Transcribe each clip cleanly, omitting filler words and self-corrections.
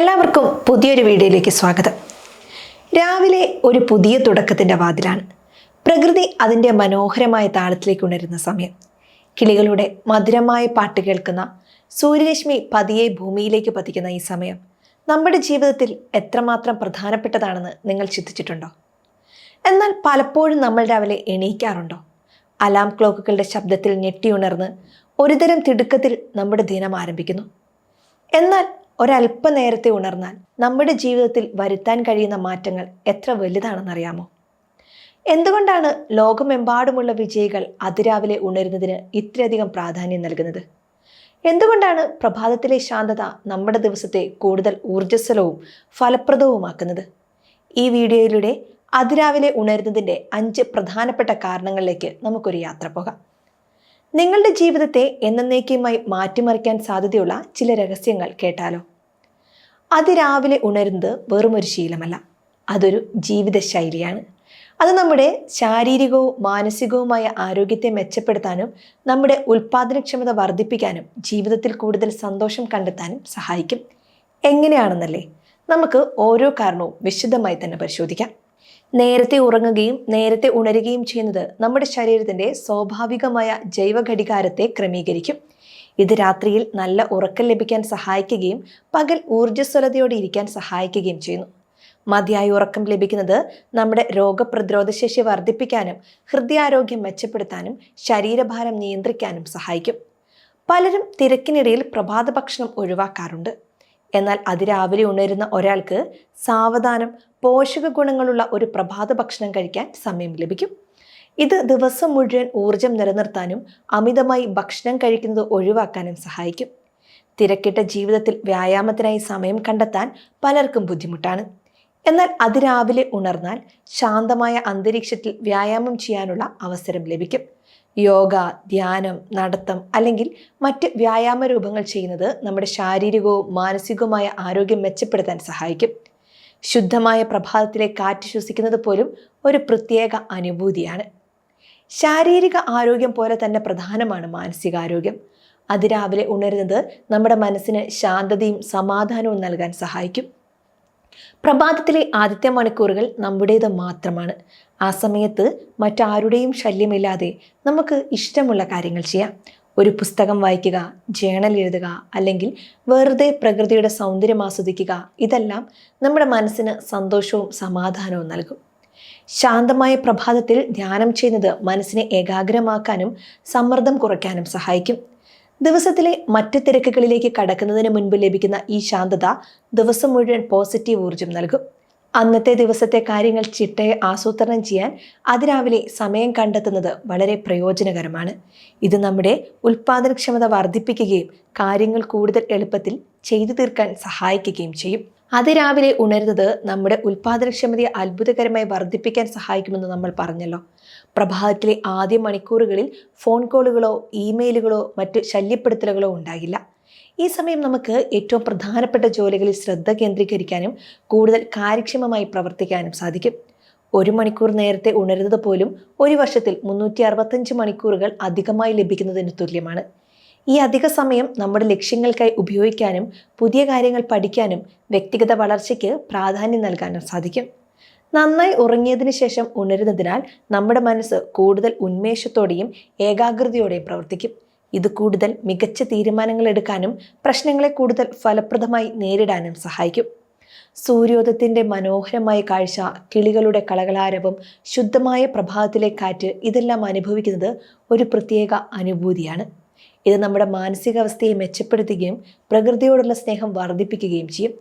എല്ലാവർക്കും പുതിയൊരു വീഡിയോയിലേക്ക് സ്വാഗതം. രാവിലെ ഒരു പുതിയ തുടക്കത്തിൻ്റെ വാതിലാണ്. പ്രകൃതി അതിൻ്റെ മനോഹരമായ താളത്തിലേക്ക് ഉണരുന്ന സമയം. കിളികളുടെ മധുരമായ പാട്ട് കേൾക്കുന്ന, സൂര്യരശ്മി പതിയെ ഭൂമിയിലേക്ക് പതിക്കുന്ന ഈ സമയം നമ്മുടെ ജീവിതത്തിൽ എത്രമാത്രം പ്രധാനപ്പെട്ടതാണെന്ന് നിങ്ങൾ ചിന്തിച്ചിട്ടുണ്ടോ? എന്നാൽ പലപ്പോഴും നമ്മൾ രാവിലെ എണീക്കാറുണ്ടോ? അലാം ക്ലോക്കുകളുടെ ശബ്ദത്തിൽ ഞെട്ടിയുണർന്ന് ഒരുതരം തിടുക്കത്തിൽ നമ്മുടെ ദിനം ആരംഭിക്കുന്നു. എന്നാൽ ഒരല്പനേരത്തെ ഉണർന്നാൽ നമ്മുടെ ജീവിതത്തിൽ വരുത്താൻ കഴിയുന്ന മാറ്റങ്ങൾ എത്ര വലുതാണെന്നറിയാമോ? എന്തുകൊണ്ടാണ് ലോകമെമ്പാടുമുള്ള വിജയികൾ അതിരാവിലെ ഉണരുന്നതിന് ഇത്രയധികം പ്രാധാന്യം നൽകുന്നത്? എന്തുകൊണ്ടാണ് പ്രഭാതത്തിലെ ശാന്തത നമ്മുടെ ദിവസത്തെ കൂടുതൽ ഊർജ്ജസ്വലവും ഫലപ്രദവുമാക്കുന്നത്? ഈ വീഡിയോയിലൂടെ അതിരാവിലെ ഉണരുന്നതിൻ്റെ 5 പ്രധാനപ്പെട്ട കാരണങ്ങളിലേക്ക് നമുക്കൊരു യാത്ര പോകാം. നിങ്ങളുടെ ജീവിതത്തെ എന്നേക്കുമായി മാറ്റിമറിക്കാൻ സാധ്യതയുള്ള ചില രഹസ്യങ്ങൾ കേട്ടാലോ? അതിരാവിലെ ഉണരുന്നത് വെറുമൊരു ശീലമല്ല, അതൊരു ജീവിതശൈലിയാണ്. അത് നമ്മുടെ ശാരീരികവും മാനസികവുമായ ആരോഗ്യത്തെ മെച്ചപ്പെടുത്താനും നമ്മുടെ ഉൽപ്പാദനക്ഷമത വർദ്ധിപ്പിക്കാനും ജീവിതത്തിൽ കൂടുതൽ സന്തോഷം കണ്ടെത്താനും സഹായിക്കും. എങ്ങനെയാണെന്നല്ലേ? നമുക്ക് ഓരോ കാരണവും വിശദമായി തന്നെ പരിശോധിക്കാം. നേരത്തെ ഉറങ്ങുകയും നേരത്തെ ഉണരുകയും ചെയ്യുന്നത് നമ്മുടെ ശരീരത്തിൻ്റെ സ്വാഭാവികമായ ജൈവഘടികാരത്തെ ക്രമീകരിക്കും. ഇത് രാത്രിയിൽ നല്ല ഉറക്കം ലഭിക്കാൻ സഹായിക്കുകയും പകൽ ഊർജ്ജസ്വലതയോടെ ഇരിക്കാൻ സഹായിക്കുകയും ചെയ്യുന്നു. മതിയായ ഉറക്കം ലഭിക്കുന്നത് നമ്മുടെ രോഗപ്രതിരോധ ശേഷി വർദ്ധിപ്പിക്കാനും ഹൃദയാരോഗ്യം മെച്ചപ്പെടുത്താനും ശരീരഭാരം നിയന്ത്രിക്കാനും സഹായിക്കും. പലരും തിരക്കിനിടയിൽ പ്രഭാത ഭക്ഷണം ഒഴിവാക്കാറുണ്ട്. എന്നാൽ അതിരാവിലെ ഉണരുന്ന ഒരാൾക്ക് സാവധാനം പോഷക ഗുണങ്ങളുള്ള ഒരു പ്രഭാത ഭക്ഷണം കഴിക്കാൻ സമയം ലഭിക്കും. ഇത് ദിവസം മുഴുവൻ ഊർജം നിലനിർത്താനും അമിതമായി ഭക്ഷണം കഴിക്കുന്നത് ഒഴിവാക്കാനും സഹായിക്കും. തിരക്കിട്ട ജീവിതത്തിൽ വ്യായാമത്തിനായി സമയം കണ്ടെത്താൻ പലർക്കും ബുദ്ധിമുട്ടാണ്. എന്നാൽ അതിരാവിലെ ഉണർന്നാൽ ശാന്തമായ അന്തരീക്ഷത്തിൽ വ്യായാമം ചെയ്യാനുള്ള അവസരം ലഭിക്കും. യോഗ, ധ്യാനം, നടത്തം അല്ലെങ്കിൽ മറ്റ് വ്യായാമ രൂപങ്ങൾ ചെയ്യുന്നത് നമ്മുടെ ശാരീരികവും മാനസികവുമായ ആരോഗ്യം മെച്ചപ്പെടുത്താൻ സഹായിക്കും. ശുദ്ധമായ പ്രഭാതത്തിലെ കാറ്റ് ശ്വസിക്കുന്നത് പോലും ഒരു പ്രത്യേക അനുഭൂതിയാണ്. ശാരീരിക ആരോഗ്യം പോലെ തന്നെ പ്രധാനമാണ് മാനസികാരോഗ്യം. അതിരാവിലെ ഉണരുന്നത് നമ്മുടെ മനസ്സിന് ശാന്തതയും സമാധാനവും നൽകാൻ സഹായിക്കും. പ്രഭാതത്തിലെ ആദ്യത്തെ മണിക്കൂറുകൾ നമ്മുടേത് മാത്രമാണ്. ആ സമയത്ത് മറ്റാരുടെയും ശല്യമില്ലാതെ നമുക്ക് ഇഷ്ടമുള്ള കാര്യങ്ങൾ ചെയ്യാം. ഒരു പുസ്തകം വായിക്കുക, ജേണൽ എഴുതുക, അല്ലെങ്കിൽ വെറുതെ പ്രകൃതിയുടെ സൗന്ദര്യം ആസ്വദിക്കുക. ഇതെല്ലാം നമ്മുടെ മനസ്സിന് സന്തോഷവും സമാധാനവും നൽകും. ശാന്തമായ പ്രഭാതത്തിൽ ധ്യാനം ചെയ്യുന്നത് മനസ്സിനെ ഏകാഗ്രമാക്കാനും സമ്മർദ്ദം കുറയ്ക്കാനും സഹായിക്കും. ദിവസത്തിലെ മറ്റ് തിരക്കുകളിലേക്ക് കടക്കുന്നതിന് മുൻപ് ലഭിക്കുന്ന ഈ ശാന്തത ദിവസം മുഴുവൻ പോസിറ്റീവ് ഊർജം നൽകും. അന്നത്തെ ദിവസത്തെ കാര്യങ്ങൾ ചിട്ടയെ ആസൂത്രണം ചെയ്യാൻ അതിരാവിലെ സമയം കണ്ടെത്തുന്നത് വളരെ പ്രയോജനകരമാണ്. ഇത് നമ്മുടെ ഉൽപ്പാദനക്ഷമത വർദ്ധിപ്പിക്കുകയും കാര്യങ്ങൾ കൂടുതൽ എളുപ്പത്തിൽ ചെയ്തു തീർക്കാൻ സഹായിക്കുകയും ചെയ്യും. അതിരാവിലെ ഉണരുന്നത് നമ്മുടെ ഉൽപ്പാദനക്ഷമതയെ അത്ഭുതകരമായി വർദ്ധിപ്പിക്കാൻ സഹായിക്കുമെന്ന് നമ്മൾ പറഞ്ഞല്ലോ. പ്രഭാതത്തിലെ ആദ്യ മണിക്കൂറുകളിൽ ഫോൺ കോളുകളോ ഇമെയിലുകളോ മറ്റ് ശല്യപ്പെടുത്തലുകളോ ഉണ്ടാകില്ല. ഈ സമയം നമുക്ക് ഏറ്റവും പ്രധാനപ്പെട്ട ജോലികളിൽ ശ്രദ്ധ കേന്ദ്രീകരിക്കാനും കൂടുതൽ കാര്യക്ഷമമായി പ്രവർത്തിക്കാനും സാധിക്കും. 1 മണിക്കൂർ നേരത്തെ ഉണരുന്നത് പോലും ഒരു വർഷത്തിൽ 365 മണിക്കൂറുകൾ അധികമായി ലഭിക്കുന്നതിന് തുല്യമാണ്. ഈ അധിക സമയം നമ്മുടെ ലക്ഷ്യങ്ങൾക്കായി ഉപയോഗിക്കാനും പുതിയ കാര്യങ്ങൾ പഠിക്കാനും വ്യക്തിഗത വളർച്ചയ്ക്ക് പ്രാധാന്യം നൽകാനും സാധിക്കും. നന്നായി ഉറങ്ങിയതിനു ശേഷം ഉണരുന്നതിനാൽ നമ്മുടെ മനസ്സ് കൂടുതൽ ഉന്മേഷത്തോടെയും ഏകാഗ്രതയോടെയും പ്രവർത്തിക്കും. ഇത് കൂടുതൽ മികച്ച തീരുമാനങ്ങൾ എടുക്കാനും പ്രശ്നങ്ങളെ കൂടുതൽ ഫലപ്രദമായി നേരിടാനും സഹായിക്കും. സൂര്യോദയത്തിൻ്റെ മനോഹരമായ കാഴ്ച, കിളികളുടെ കളകളാരവം, ശുദ്ധമായ പ്രഭാതത്തിലെ കാറ്റ്, ഇതെല്ലാം അനുഭവിക്കുന്നത് ഒരു പ്രത്യേക അനുഭൂതിയാണ്. ഇത് നമ്മുടെ മാനസികാവസ്ഥയെ മെച്ചപ്പെടുത്തുകയും പ്രകൃതിയോടുള്ള സ്നേഹം വർദ്ധിപ്പിക്കുകയും ചെയ്യും.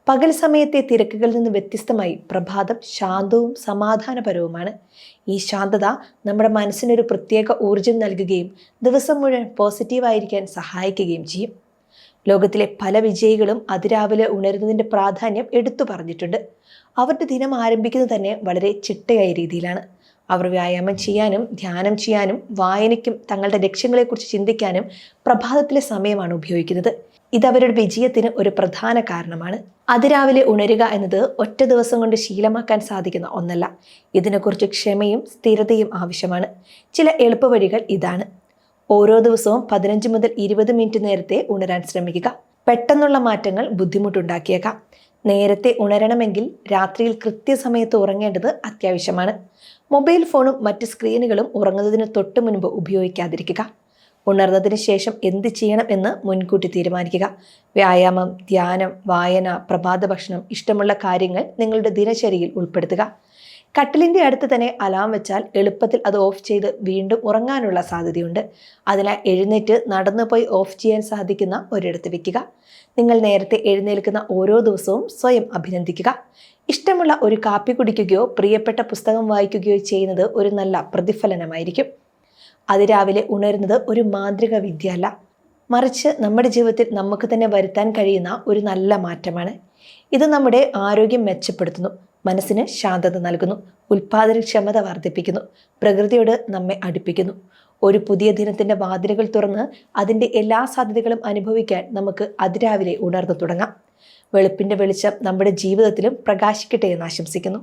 പകൽ സമയത്തെ തിരക്കുകളിൽ നിന്ന് വ്യത്യസ്തമായി പ്രഭാതം ശാന്തവും സമാധാനപരവുമാണ്. ഈ ശാന്തത നമ്മുടെ മനസ്സിനൊരു പ്രത്യേക ഊർജം നൽകുകയും ദിവസം മുഴുവൻ പോസിറ്റീവായിരിക്കാൻ സഹായിക്കുകയും ചെയ്യും. ലോകത്തിലെ പല വിജയികളും അതിരാവിലെ ഉണരുന്നതിൻ്റെ പ്രാധാന്യം എടുത്തു പറഞ്ഞിട്ടുണ്ട്. അവരുടെ ദിനം ആരംഭിക്കുന്നത് തന്നെ വളരെ ചിട്ടയായ രീതിയിലാണ്. അവർ വ്യായാമം ചെയ്യാനും ധ്യാനം ചെയ്യാനും വായനയ്ക്കും തങ്ങളുടെ ലക്ഷ്യങ്ങളെക്കുറിച്ച് ചിന്തിക്കാനും പ്രഭാതത്തിലെ സമയമാണ് ഉപയോഗിക്കുന്നത്. ഇത് അവരുടെ വിജയത്തിന് ഒരു പ്രധാന കാരണമാണ്. അതിരാവിലെ ഉണരുക എന്നത് ഒറ്റ ദിവസം കൊണ്ട് ശീലമാക്കാൻ സാധിക്കുന്ന ഒന്നല്ല. ഇതിനെക്കുറിച്ച് ക്ഷമയും സ്ഥിരതയും ആവശ്യമാണ്. ചില എളുപ്പവഴികൾ ഇതാണ്. ഓരോ ദിവസവും 15 മുതൽ 20 മിനിറ്റ് നേരത്തെ ഉണരാൻ ശ്രമിക്കുക. പെട്ടെന്നുള്ള മാറ്റങ്ങൾ ബുദ്ധിമുട്ടുണ്ടാക്കിയേക്കാം. നേരത്തെ ഉണരണമെങ്കിൽ രാത്രിയിൽ കൃത്യസമയത്ത് ഉറങ്ങേണ്ടത് അത്യാവശ്യമാണ്. മൊബൈൽ ഫോണും മറ്റ് സ്ക്രീനുകളും ഉറങ്ങുന്നതിന് തൊട്ട് മുൻപ് ഉപയോഗിക്കാതിരിക്കുക. ഉണർന്നതിന് ശേഷം എന്ത് ചെയ്യണം എന്ന് മുൻകൂട്ടി തീരുമാനിക്കുക. വ്യായാമം, ധ്യാനം, വായന, പ്രഭാത ഭക്ഷണം, ഇഷ്ടമുള്ള കാര്യങ്ങൾ നിങ്ങളുടെ ദിനചര്യയിൽ ഉൾപ്പെടുത്തുക. കട്ടിലിൻ്റെ അടുത്ത് തന്നെ അലാം വെച്ചാൽ എളുപ്പത്തിൽ അത് ഓഫ് ചെയ്ത് വീണ്ടും ഉറങ്ങാനുള്ള സാധ്യതയുണ്ട്. അതിനാൽ എഴുന്നേറ്റ് നടന്നു പോയി ഓഫ് ചെയ്യാൻ സാധിക്കുന്ന ഒരിടത്ത് വെക്കുക. നിങ്ങൾ നേരത്തെ എഴുന്നേൽക്കുന്ന ഓരോ ദിവസവും സ്വയം അഭിനന്ദിക്കുക. ഇഷ്ടമുള്ള ഒരു കാപ്പി കുടിക്കുകയോ പ്രിയപ്പെട്ട പുസ്തകം വായിക്കുകയോ ചെയ്യുന്നത് ഒരു നല്ല പ്രതിഫലനമായിരിക്കും. അതിരാവിലെ ഉണരുന്നത് ഒരു മാന്ത്രിക വിദ്യ അല്ല, മറിച്ച് നമ്മുടെ ജീവിതത്തിൽ നമുക്ക് തന്നെ വരുത്താൻ കഴിയുന്ന ഒരു നല്ല മാറ്റമാണ്. ഇത് നമ്മുടെ ആരോഗ്യം മെച്ചപ്പെടുത്തുന്നു, മനസ്സിന് ശാന്തത നൽകുന്നു, ഉൽപാദനക്ഷമത വർദ്ധിപ്പിക്കുന്നു, പ്രകൃതിയോട് നമ്മെ അടുപ്പിക്കുന്നു. ഒരു പുതിയ ദിനത്തിൻ്റെ വാതിലുകൾ തുറന്ന് അതിൻ്റെ എല്ലാ സാധ്യതകളും അനുഭവിക്കാൻ നമുക്ക് അതിരാവിലെ ഉണർന്നു തുടങ്ങാം. വെളുപ്പിൻ്റെ വെളിച്ചം നമ്മുടെ ജീവിതത്തിലും പ്രകാശിക്കട്ടെ എന്ന് ആശംസിക്കുന്നു.